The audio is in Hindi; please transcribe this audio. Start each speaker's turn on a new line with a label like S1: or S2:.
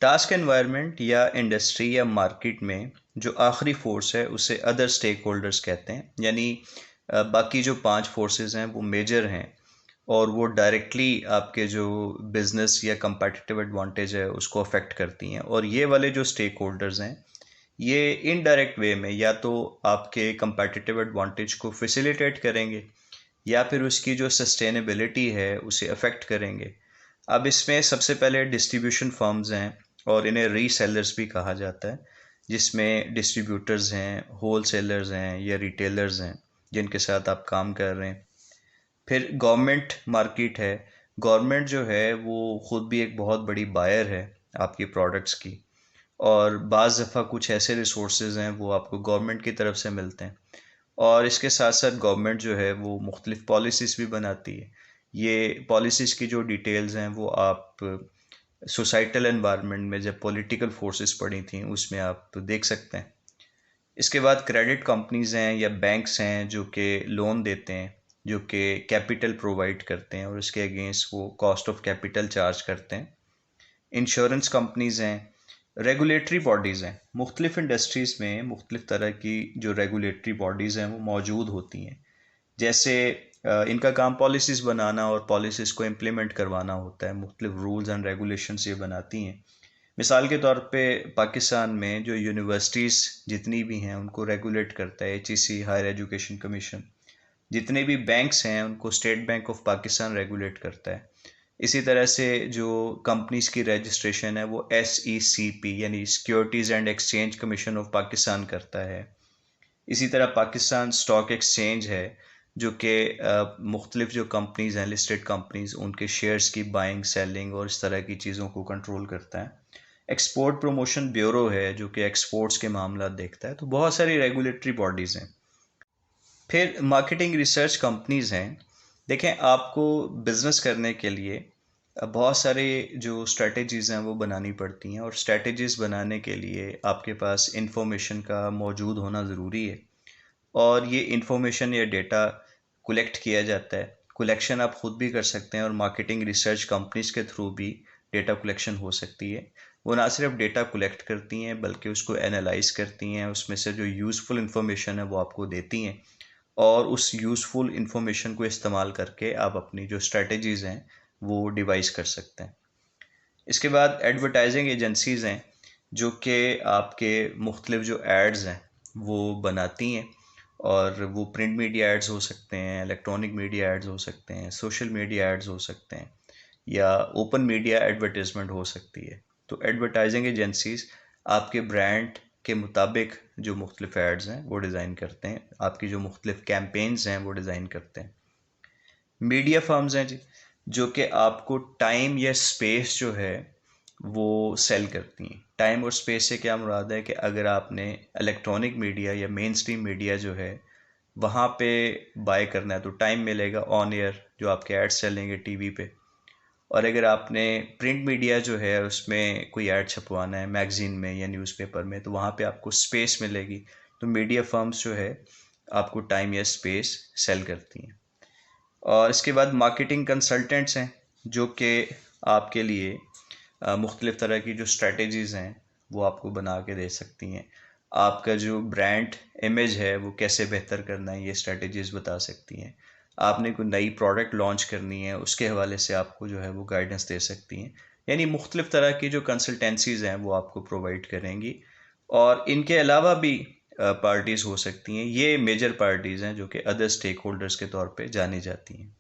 S1: टास्क एनवायरनमेंट या इंडस्ट्री या मार्केट में जो आखिरी फोर्स है उसे अदर स्टेक होल्डर्स कहते हैं। यानी बाकी जो 5 फोर्सेस हैं वो मेजर हैं और वो डायरेक्टली आपके जो बिजनेस या कंपेटिटिव एडवांटेज है उसको अफेक्ट करती हैं। और ये वाले जो स्टेक होल्डर्स हैं ये इनडायरेक्ट वे में या तो आपके कंपेटिटिव एडवांटेज को फैसिलिटेट करेंगे या फिर उसकी जो सस्टेनेबिलिटी है उसे अफेक्ट करेंगे। अब इसमें सबसे पहले डिस्ट्रीब्यूशन फर्म्स हैं और इन्हें रीसेलर्स भी कहा जाता है, जिसमें डिस्ट्रीब्यूटर्स हैं, होल सेलर्स हैं या रिटेलर्स हैं जिनके साथ आप काम कर रहे हैं। फिर गवर्नमेंट मार्केट है। गवर्नमेंट जो है वो ख़ुद भी एक बहुत बड़ी बायर है आपकी प्रोडक्ट्स की, और बाज़ दफ़ा कुछ ऐसे रिसोर्सेज हैं वो आपको गवर्नमेंट की तरफ से मिलते हैं। और इसके साथ साथ गवर्नमेंट जो है वो मुख्तलिफ पॉलिसीज़ भी बनाती है। ये पॉलिसीज़ की जो डिटेल्स हैं वो आप सोसाइटल एनवायरनमेंट में जब पॉलिटिकल फोर्सेस पड़ी थी उसमें आप देख सकते हैं। इसके बाद क्रेडिट कंपनीज़ हैं या बैंक्स हैं जो कि लोन देते हैं, जो कि कैपिटल प्रोवाइड करते हैं और उसके अगेंस्ट वो कॉस्ट ऑफ कैपिटल चार्ज करते हैं। इंश्योरेंस कंपनीज़ हैं। रेगुलेटरी बॉडीज़ हैं। मुख्तलिफ इंडस्ट्रीज़ में मुख्तलिफ तरह की जो रेगुलेटरी बॉडीज़ हैं वो मौजूद होती हैं। जैसे इनका काम पॉलिसीज़ बनाना और पॉलिसीज़ को इम्प्लीमेंट करवाना होता है। मुख्तलिफ रूल्स एंड रेगुलेशंस ये बनाती हैं। मिसाल के तौर पे पाकिस्तान में जो यूनिवर्सिटीज़ जितनी भी हैं उनको रेगुलेट करता है HEC, हायर एजुकेशन कमीशन। जितने भी बैंक्स हैं उनको state bank of Pakistan regulate करता है। इसी तरह से जो कंपनीज़ की रजिस्ट्रेशन है वो SECP यानी securities and exchange commission of Pakistan करता है। इसी तरह पाकिस्तान स्टॉक एक्सचेंज है जो कि मुख्तलिफ जो कंपनीज़ हैं, लिस्टेड कंपनीज़, उनके शेयर्स की बाइंग, सेलिंग और इस तरह की चीज़ों को कंट्रोल करता है। एक्सपोर्ट प्रमोशन ब्यूरो है जो कि एक्सपोर्ट्स के मामला देखता है। तो बहुत सारी रेगुलेटरी बॉडीज़ हैं। फिर मार्केटिंग रिसर्च कंपनीज़ हैं। देखें, आपको बिज़नेस करने के लिए बहुत सारे जो स्ट्रेटजीज़ हैं वो बनानी पड़ती हैं, और स्ट्रेटजीज़ बनाने के लिए आपके पास इंफॉर्मेशन का मौजूद होना ज़रूरी है। और ये इंफॉर्मेशन या डेटा कलेक्ट किया जाता है। कलेक्शन आप ख़ुद भी कर सकते हैं और मार्केटिंग रिसर्च कंपनीज़ के थ्रू भी डेटा कलेक्शन हो सकती है। वो ना सिर्फ डेटा कलेक्ट करती हैं बल्कि उसको एनालाइज करती हैं, उसमें से जो यूज़फुल इंफॉर्मेशन है वो आपको देती हैं, और उस यूज़फुल इंफॉर्मेशन को इस्तेमाल करके आप अपनी जो स्ट्रेटजीज़ हैं वो डिवाइस कर सकते हैं। इसके बाद एडवर्टाइजिंग एजेंसीज़ हैं जो कि आपके मुख्तलिफ जो एड्स हैं वो बनाती हैं, और वो प्रिंट मीडिया एड्स हो सकते हैं, इलेक्ट्रॉनिक मीडिया एड्स हो सकते हैं, सोशल मीडिया एड्स हो सकते हैं, या ओपन मीडिया एडवर्टाइजमेंट हो सकती है। तो एडवर्टाइजिंग एजेंसीज़ आपके ब्रांड के मुताबिक जो मुख्तलिफ एड्स हैं वो डिज़ाइन करते हैं, आपकी जो मुख्तलिफ कैंपेन्स हैं वो डिज़ाइन करते हैं। मीडिया फर्म्स हैं जी, जो कि आपको टाइम या स्पेस जो है वो सेल करती हैं। टाइम और स्पेस से क्या मुराद है कि अगर आपने इलेक्ट्रॉनिक मीडिया या मेन स्ट्रीम मीडिया जो है वहाँ पे बाय करना है तो टाइम मिलेगा ऑन एयर, जो आपके एड्स चलेंगे टीवी पे। और अगर आपने प्रिंट मीडिया जो है उसमें कोई ऐड छपवाना है मैगज़ीन में या न्यूज़पेपर में, तो वहाँ पे आपको स्पेस मिलेगी। तो मीडिया फर्म्स जो है आपको टाइम या स्पेस सेल करती हैं। और इसके बाद मार्केटिंग कंसल्टेंट्स हैं जो कि आपके लिए मुख्तलिफ़ तरह की जो स्ट्रेटजीज़ हैं वो आपको बना के दे सकती हैं। आपका जो ब्रांड इमेज है वो कैसे बेहतर करना है ये स्ट्रेटजीज़ बता सकती हैं। आपने कोई नई प्रोडक्ट लॉन्च करनी है उसके हवाले से आपको जो है वो गाइडेंस दे सकती हैं। यानी मुख्तलिफ़ तरह की जो कंसल्टेंसीज़ हैं वो आपको प्रोवाइड करेंगी। और इनके अलावा भी पार्टीज़ हो सकती हैं। ये मेजर पार्टीज़ हैं जो कि अदर स्टेक होल्डर्स के तौर पे जानी जाती हैं।